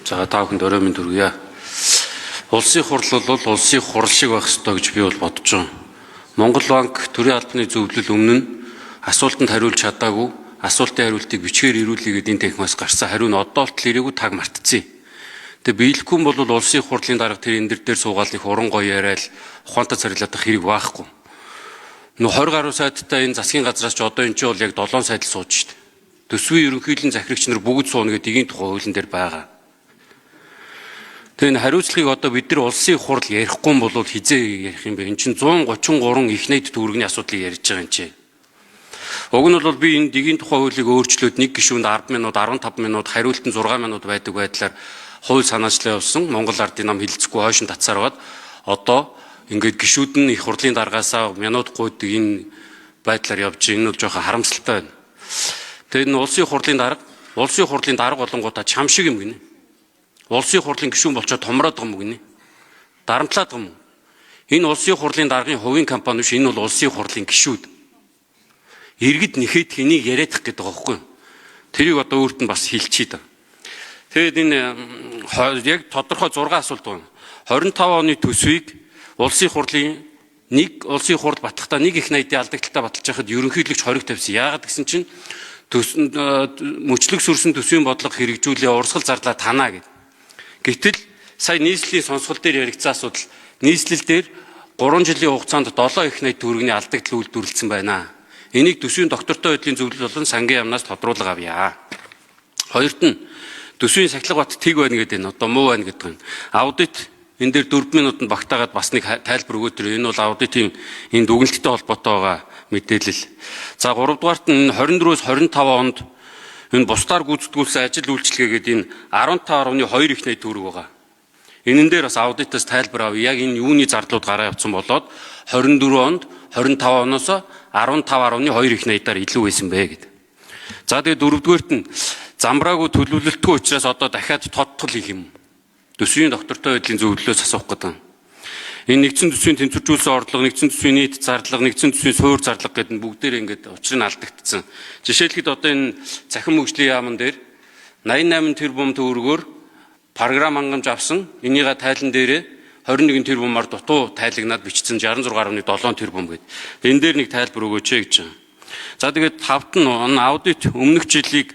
За та бүхэнд орой минь төргийе. Улсын хурал бол улсын хурал шиг байх ёстой гэж би бол бодож байна. Монгол банк төрийн албаны зөвлөл өмнө нь асуултанд хариулж чадаагүй, асуултын хариултыг бичгээр ирүүлээ гэдэг энэ техникаас гарсан. Хариу нь одоо л ирээгүй таг мартцсан. Тэгээ биелэхгүй бол улсын хурлын дарга тэр энэ дээр суугаад их уран гоё яриад ухаантай царилаад хэрэг байхгүй. 20 гаруй сайттай энэ засгийн газраас ч одоо энэ ч бол яг 7 сайд л сууж штт. Төсвийн ерөнхийллийн захирагч нар бүгд сууна гэдэг эгийн тухай хуулийн дээр байгаа. Тэгээ энэ хариуцлагыг одоо бид нар улсын хурал ярихгүй бол хизээ ярих юм бэ? Энд чинь 133 их найд төгрөгийн асуудлыг ярьж байгаа юм чи. Уг нь бол би энэ эгийн тухай хуулийг өөрчлөөд нэг гишүүнд 10 минут, 15 минут, хариултанд 6 минут байдаг байдлаар хууль санаачлаа явуулсан. Монгол ардын нам хилцэхгүй хойшин татсаар бод одоо ингээд гишүүд нь их хурлын даргаасаа минут гуйдаг энэ байдлаар явж байгаа. Энэ бол жоохон харамсалтай байна. Тэгээд энэ улсын хурлын дарга болонгуудаа чам шиг юм гинэ. Улсын хурлын гишүүн болчоод томроод байгаа юм гинэ. Дарамтлаад байгаа юм. Энэ улсын хурлын даргын хувийн компани биш, энэ бол улсын хурлын гишүүд. Иргэд нэхэд хэнийг яриадах гэдэг байгаа байхгүй юу? Тэрийг одоо өөрт нь бас хэлчихье да. Тэгээд энэ яг тодорхой 6 асуулт байна. 25 оны төсвийг улсын хурал батлахдаа нэг их найдын алдагталтаа баталж байхад ерөнхийлөгч хориг тавьсан. Яагаад гэсэн чинь мөчлөг сүрсэн төсвийн бодлого хэрэгжүүлээ урсгал зарлаа танаа гэд. Гэтэл сая нийслэлийн сонсгол дээр яригдсан асуудал нийслэл дээр 3 жилийн хугацаанд 7 их найд төгрөгийн алдагдал үйлдвэрлэсэн байна. Энийг төсвийн доктортой байдлын зөвлөл болон сангийн яамнаас тодруулга авъя. Хоёрт нь төсвийн сахилга бат тэг байна гэдэг нь одоо муу байна гэдэг нь. Аудит энэ дээр 4 минутанд багтаагаад бас нэг тайлбар өгөөд тэр энэ бол аудитын энэ дүгнэлттэй холбоотой байгаа мэдээлэл. За 3 дугаарт нь 24-өөс 25 онд энэ бусдаар гүйцэтгүүлсэн ажил үйлчилгээ гэдэг энэ 15.2 их найд төгрөг байгаа. Энэн дээр бас аудитаас тайлбар авъя. Яг энэ юуны зардлууд гараа явцсан болоод 24 онд 25 оноос 15.2 их найдаар илүү байсан бэ гэдэг. За тэгээ 4-дүгээрт нь замбраагүй төлөвлөлтгүй учраас одоо дахиад тодтол хийх юм. Төсвийн доктортой байдлын зөвлөлөөс асуух гэдэг. Энэ нэгдсэн төсвийн тэнцвэржүүлсэн орлого, нэгдсэн төсвийн нийт зарлага, нэгдсэн төсвийн суур зарлага гэдэг нь бүгдээр ингээд учир нь алдагдсан. Жишээлхэд одоо энэ цахим хөгжлийн яамн дээр 88 тэрбум төгрөгөөр програм хангамж авсан. Энийгээ тайлан дээрээ 21 тэрбумаар дутуу тайлагнаад бичсэн 66.7 тэрбум гэдэг. Энэ дээр нэг тайлбар өгөөч гэж байна. За тэгээд 5-т нь аудит өмнөх жилийг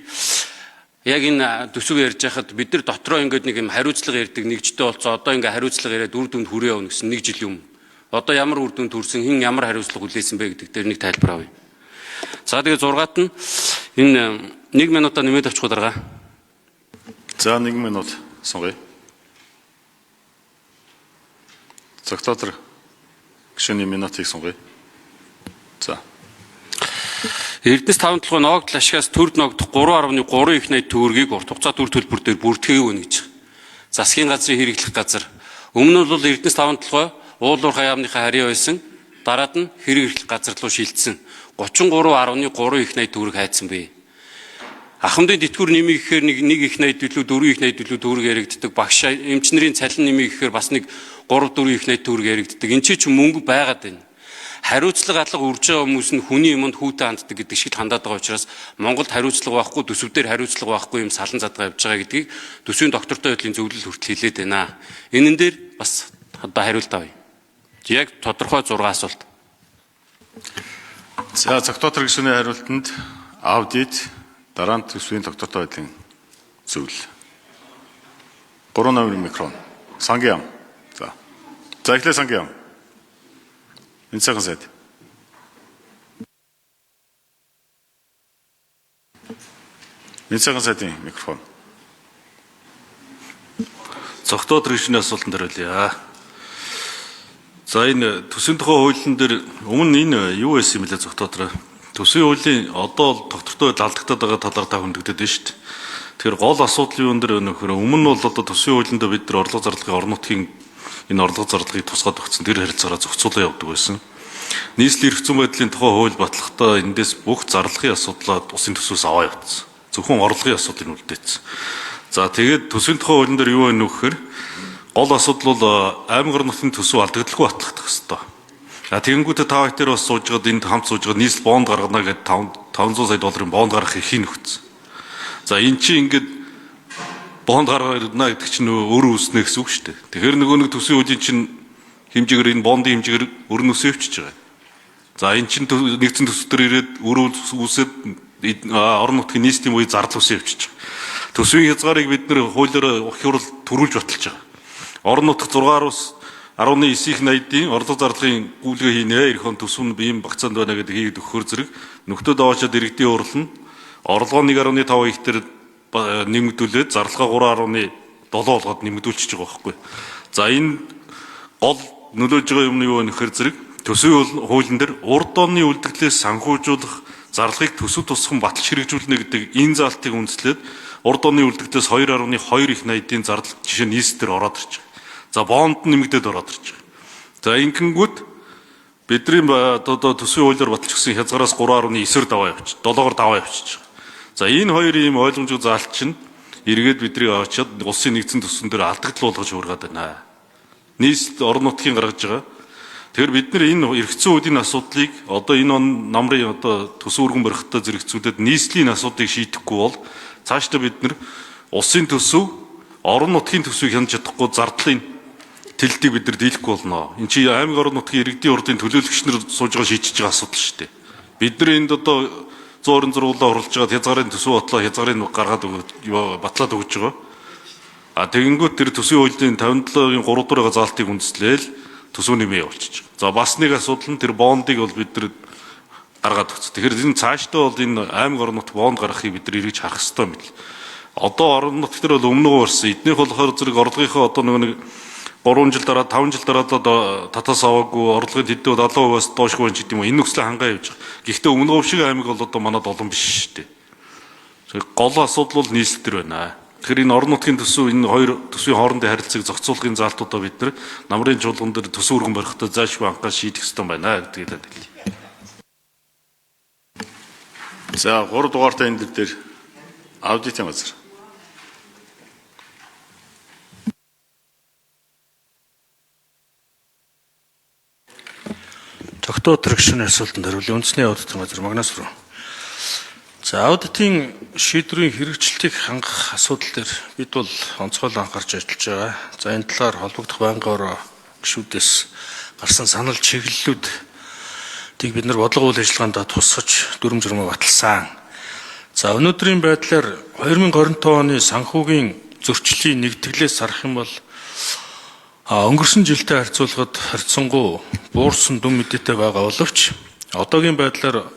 яг энэ төсөв ярьж байхад бид нар дотроо ингээд нэг юм хариуцлага ярьдаг нэгжтэй болцоо одоо ингээд хариуцлага яриад үр дүнд хүрээ явна гэсэн нэг жилийн өмнө. Одоо ямар үр дүнд хүрсэн, хэн ямар хариуцлага хүлээсэн бэ гэдэг дээр нэг тайлбар авъя. За тэгээд 6-т нь энэ 1 минутаа нэмээд авчих дарга. За 1 минут сонгоё. Цагтаатар гишүүний минутыг сонгоё. За. Эрдэнэс 5 толгой ноогдол ашигаас төрд ноогдох 3.3 их найд төгрөгийг урт хугацаа төр төлбөр дээр бүртгэв өгнө гэж. Засгийн газрын хэрэглэх газар. Өмнө нь бол Эрдэнэс 5 толгой уулуур хаяамныхаа харьяа байсан. Дараад нь хэрэглэх газар руу шилжсэн. 33.3 их найд төгрөг хайцсан бэ. Ахмадын тэтгэвэр нэмийг гэхээр нэг их найд төлөв 4 их найд төлөв төгрөг яригддаг. Багш эмчнэрийн цалин нэмийг гэхээр бас нэг 3-4 их найд төгрөг яригддаг. Энд ч мөнгө байгаад байна. Хариуцлага алга үрж байгаа хүмүүс нь хүний юмд хүүтэ ханддаг гэдэг шиг хандаад байгаа учраас Монголд хариуцлага байхгүй, төсөв дээр хариуцлага байхгүй юм салан задгаа явж байгаа гэдгийг төсвийн доктортой байдлын зөвлөл хүртэл хэлээд байна. Энэн дээр бас одоо хариулт авъя. Яг тодорхой 6 асуулт. За цогтоотор гишүүний хариултанд аудит дараа нь төсвийн доктортой байдлын зөвлөл. 3 номерын микрофон. Сангийн яам. За. За эхлээ сангийн яам. Энэ цагаан сайд. Энэ цагаан сайдын микрофон. Цогтоод гишүүний асуултанд хариулъя. За энэ төсвийн тухай хуулийн дээр өмнө энэ юу байсан юм бэ цогтоотор? Төсвийн хуулийн одоо доктортой алдагдаад байгаа талаар та хүндэгдээд байна шүү дээ. Тэгэхээр гол асуудал юу нэр нөхөр өмнө нь бол одоо төсвийн хуулинд бид нар орлого зарлагын орон нутгийн энэ орлого зарлагыг тусгаад өгсөн тэр харилцаараа зохицуулаад явдаг байсан. Нийслэлийн эрх зүйн байдлын тухай хууль батлахдаа эндээс бүх зарлагын асуудлаа усын төсвөөс аваа явуулсан. Зөвхөн орлогын асуудлыг үлдээсэн. За тэгээд төсвийн тухай хуулийн дээр юу вэ нөхөр гол асуудал бол аймаг орон нутгийн төсөв алдагдaltaгүй батлагдах ёстой. Тэгэнгүүтээ та хоёр бас сууж байгаад энд хамт сууж байгаад нийслэл бонд гаргана гэдэг 500 сая долларын бонд гаргах эрхийг нөхцсөн. За эн чинь ингээд бонд гаргана гэдэг чинь өөрөө үүснэ гэсэн үг шүү дээ. Тэгэхээр нөгөө нэг төсвийн хуулийн чинь хэмжээгээр энэ бондын хэмжээгээр өрн үсээ өвчиж байгаа. За энэ чинь нэгдсэн төсөв төр ирээд өрөө үсээд орон нутгийн нийслэлийн үе зардал үсээ өвчиж байгаа. Төсвийн хязгаарыг бид нэр хуулиараа хурал төрүүлж баталж байгаа. Орон нутаг 6.9/80-ийн орлого зарлагын гүйлгээ хийнэ. Эх он төсөв нь ийм багцаанд байна гэдэг хийгээд өгөхөр зэрэг нөхдөө даваачаад иргэдийн урал нь орлогоо 1.5 ихтер нэмэгдүүлээд зарлагаа 3.7 болгоод нэмэгдүүлчихэж байгаа байхгүй. За энэ гол нөлөөлж байгаа юм нь юу вэ гэхээр зэрэг төсвийн хуулийн дээр урд оны үлдэгдлээс санхүүжуулах зарлагыг төсөв тусган баталж хэрэгжүүлнэ гэдэг энэ заалтыг үндэслээд урд оны үлдэгдлээс 2.2/80-ийн зардал жишээ нь нийслэлээр ороод ирж байгаа. За бонд нэмэгдээд ороод ирж байгаа. За ингэнгүүт бидний одоо төсвийн хуулиар баталчихсан хязгаараас 3.9-ээр даваа явчих. 7-оор даваа явчих. За энэ хоёр ийм ойлгомжтой заалт чинь эргээд бидрийг авчиад улсын нэгдсэн төсвөн дээр алдагдал болгож хуургаад байна. Нийслэл орон нутгийн гаргаж байгаа. Тэгэхээр бид нар энэ эргэцсэн үеийн асуудлыг одоо энэ он намрын одоо төсөв өргөн барихтаа зэрэгцүүлээд нийслэлийн асуудлыг шийдэхгүй бол цаашдаа бид нар улсын төсөв, орон нутгийн төсвийг хянаж чадахгүй зардлын тэлдийг бид нар дийлэхгүй болно. Энэ чи аймаг орон нутгийн иргэдийн урдын төлөөлөгч нар сууж байгаа шийдэж байгаа асуудал шүү дээ. Бид нар энд одоо 126-аа оруулж байгаа хязгаарын төсөв бодлоо хязгаарыг гаргаад батлаад өгч байгаа. А тэгэнгүүт тэр төсвийн хуулийн 57-гийн 3 дугаар байгаа заалтыг үндэслээл төсөв нэмээ явуулчих. За бас нэг асуудал нь тэр бондыг бол бид нар гаргаад өгч. Тэгэхээр энэ цаашдаа бол энэ аймаг орон нутг бонд гаргахыг бид нар эргэж харах хэрэгтэй юм бил. Одоо орон нутг дээр бол өмнөгөө барсан. Эднийх болохоор зэрэг орлогынхоо одоо нэг 3 жил дараа 5 жил дараа одоо татаас аваагүй орлогын тэдний 70%-аас доошгүй байна ч гэдэг юм. Энэ нөхцөлийг хангаа явж байгаа. Гэхдээ өмнөгөө шиг аймаг бол одоо манад олон биш шүү дээ. Гол асуудал бол нийслэл төр байна. Тэгэхээр энэ орон нутгийн төсөв энэ хоёр төсвийн хоорондын харилцааг зохицуулахын заалтуудаа бид нар намрын чуулган дээр төсөв өргөн барихтаа заашгүй анхаас шийдэх ёстой байна гэдгийг хэлье. За 3 дугаартай энэ дээр аудитын газар. Тогтоо төрөгчний асуултанд хариулъя. Үндэсний аудитын газар Магнас руу. За аудитын шийдвэрийн хэрэгжилтийг хангах асуудал дээр бид бол онцгойлон анхаарч ажиллаж байгаа. За энэ талаар холбогдох байнгын гишүүдээс гарсан санал чиглэлүүдийг бид нар бодлого үйл ажиллагаанд тусгаж дүрм журмаа баталсан. За өнөөдрийн байдлаар 2025 оны санхүүгийн зөрчлийн нэгтгэлээс харах юм бол өнгөрсөн жилтэй харьцуулахад буурсан дүн мэдээтэй байгаа боловч одоогийн байдлаар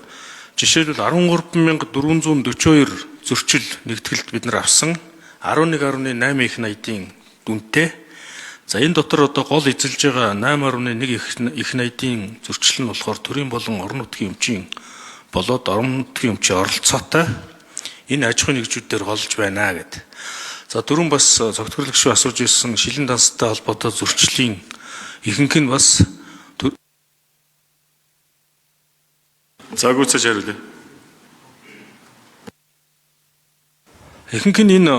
жишээлбэл 13,442 зөрчил нэгтгэлд бид нар авсан 11.8/80-ийн дүнтэй. За энэ дотор одоо гол эзэлж байгаа 8.1/80-ийн зөрчил нь болохоор төрийн болон орон нутгийн өмчийн болоод орон нутгийн өмчийн оролцоотой энэ аж ахуйн нэгжүүдээр голж байна гэдэг. За дөрөв бас цогтгорлагч асууж ирсэн шилэн данстай холбоотой зөрчлийн ихэнх нь бас Загүйцэж хариулъя. ихэнх нь энэ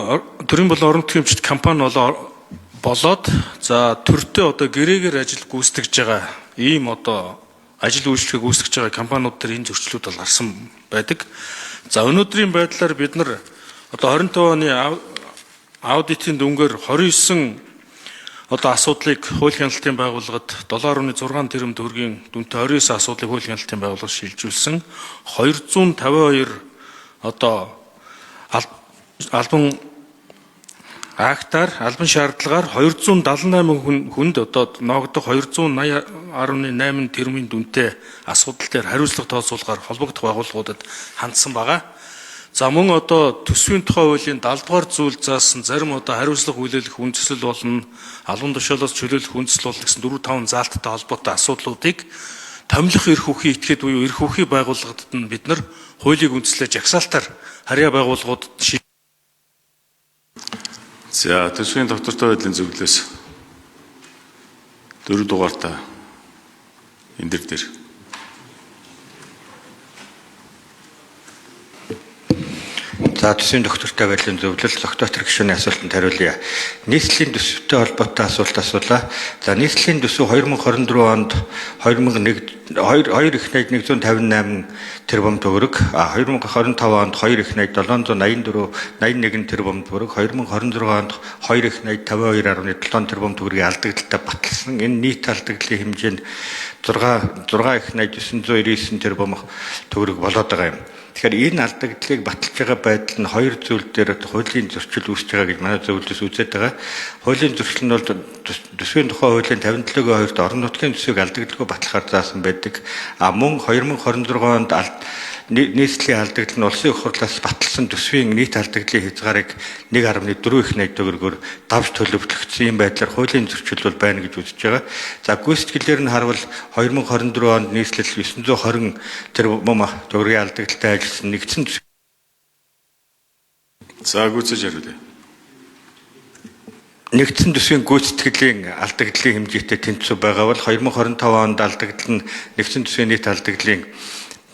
төрийн болон орон нутгийн өмчит компани болоод за төртөө одоо гэрээгээр ажил гүйцэтгэж байгаа ийм одоо ажил үйлчлэгийг гүйцэтгэж байгаа компаниуд төр энэ зөрчлүүд бол гарсан байдаг. За өнөөдрийн байдлаар бид нар одоо 25 оны аудитын дүнгээр 29 одоо асуудлыг хууль хяналтын байгууллагад 7.6 тэрбум төгрөгийн дүнтэй 29 асуудлыг хууль хяналтын байгууллага шилжүүлсэн 252 одоо албан актаар албан шаардлагаар 278 хүнд одоо ноогдох 280.8 тэрбумын дүнтэй асуудал дээр хариуцлага тооцоолохоор холбогдох байгууллагуудад хандсан байгаа. За мөн одоо төсвийн тухай хуулийн 70 дугаар зүйл заасан зарим одоо хариуцлага хүлээлгэх үндэслэл болон албан тушаалаас чөлөөлөх үндэслэл болно гэсэн 4-5 заалттай холбоотой асуудлуудыг томилох эрх үхий этгээд буюу эрх үхий байгууллагад нь бид нар хуулийг үндэслэж жагсаалтаар харьяа байгууллагуудад За төсвийн доктортой байдлын зөвлөлөөс 4 дугаартай энэ дээр. За За төсвийн доктортой байдлын зөвлөл доктор гишүүний асуултанд хариулъя. Нийслэлийн төсөвтэй холбоотой асуулт асуулаа. За нийслэлийн төсөв 2024 онд 2 их найд 158 тэрбум төгрөг, 2025 онд 2 их найд 784 тэрбум төгрөг, 2026 онд 2 их найд 52.7 тэрбум төгрөгийн алдагдaltaй баталсан. Энэ нийт алдагдлын хэмжээнд 6 их найд 999 тэрбум төгрөг болоод байгаа юм. Тэгэхээр энэ алдагдлыг баталж байгаа байдал нь хоёр зүйл дээр хуулийн зөрчил үүсэж байгаа гэж манай зөвлөлөөс үзээд байгаа. Хуулийн зөрчил нь бол төсвийн тухай хуулийн 57-гийн 2-т орон нутгийн төсвийг алдагдлгүй батлахаар заасан байдаг. Мөн 2026 онд нийслэлийн алдагдал нь улсын их хурлаас баталсан төсвийн нийт алдагдлын хязгаарыг 1.4 их найд төгрөгөөр давж төлөвлөгдсөн юм байдлаар хуулийн зөрчил бол байна гэж үзэж байгаа. За гүйцэтгэлээр нь харвал 2024 онд нийслэл 920 тэрбум төгрөгийн алдагдaltaй ажилласан нэгдсэн төсөв. За гүйцэж хариулъя. Нэгдсэн төсвийн гүйцэтгэлийн алдагдлын хэмжээтэй тэнцүү байгаа бол 2025 онд алдагдал нь нэгдсэн төсвийн нийт алдагдлын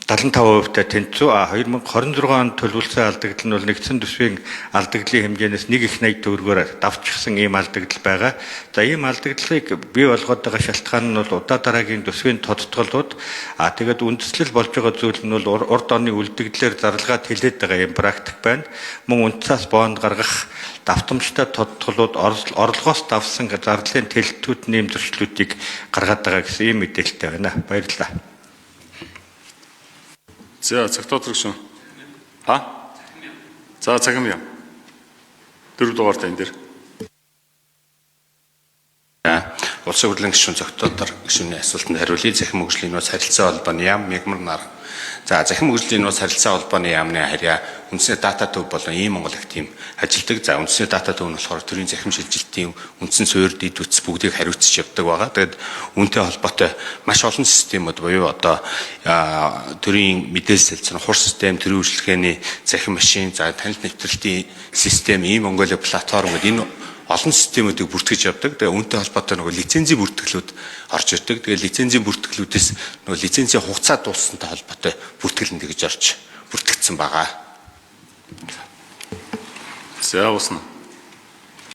75%-тай тэнцүү. 2026 онд төлөвлөсөн алдагдал нь бол нэгдсэн төсвийн алдагдлын хэмжээнээс 1 их найд төгрөгөөр давчсан ийм алдагдал байгаа. За ийм алдагдлыг бий болгоод байгаа шалтгаан нь бол удаа дараагийн төсвийн тодтголууд тэгээд үндэслэл болж байгаа зүйл нь бол урд оны үлдэгдлээр зарлагаад хилээд байгаа юм практик байна. Мөн үндэсээс боонд гаргах давтамжтай тодтголууд орлогоос давсан зарлалын тэлтүүд нэм зөрчлүүдийг гаргаад байгаа гэсэн ийм мэдээлэлтэй байна. Баярлалаа. За цагтоотор гишүүн. За цагим яа. 4 дугаартай энэ дэр. Улсын хурлын гишүүн цогтоотор гишүүний асуултанд хариулъя. Захим хөгжлийн нууц харилцаа холбооны яам мягмар нар. За захим хөгжлийн нууц харилцаа холбооны яамны харьяа үндсний дата төв болон ийм Монгол их тим ажилдаг. За үндсний дата төв нь болохоор төрийн захим шилжилтийн үндсэн суурь дэд үтс бүгдийг хариуцж явдаг байгаа. Тэгэд үүнтэй холбоотой маш олон системүүд буюу одоо төрийн мэдээлэл салцсан хур систем, төрийн үйлчлэгээний захим машин, за танил нэвтрэлтийн систем, ийм Монголын платформ гэдэг энэ олон системүүдийг бүртгэж явдаг. Тэгээ үүнтэй холбоотой нөгөө лицензийн бүртгэлүүд орж ирдэг. Тэгээ лицензийн бүртгэлүүдээс нөгөө лицензийн хугацаа дууссантай холбоотой бүртгэл нь тэгж орж бүртгэгдсэн байгаа. За уусна.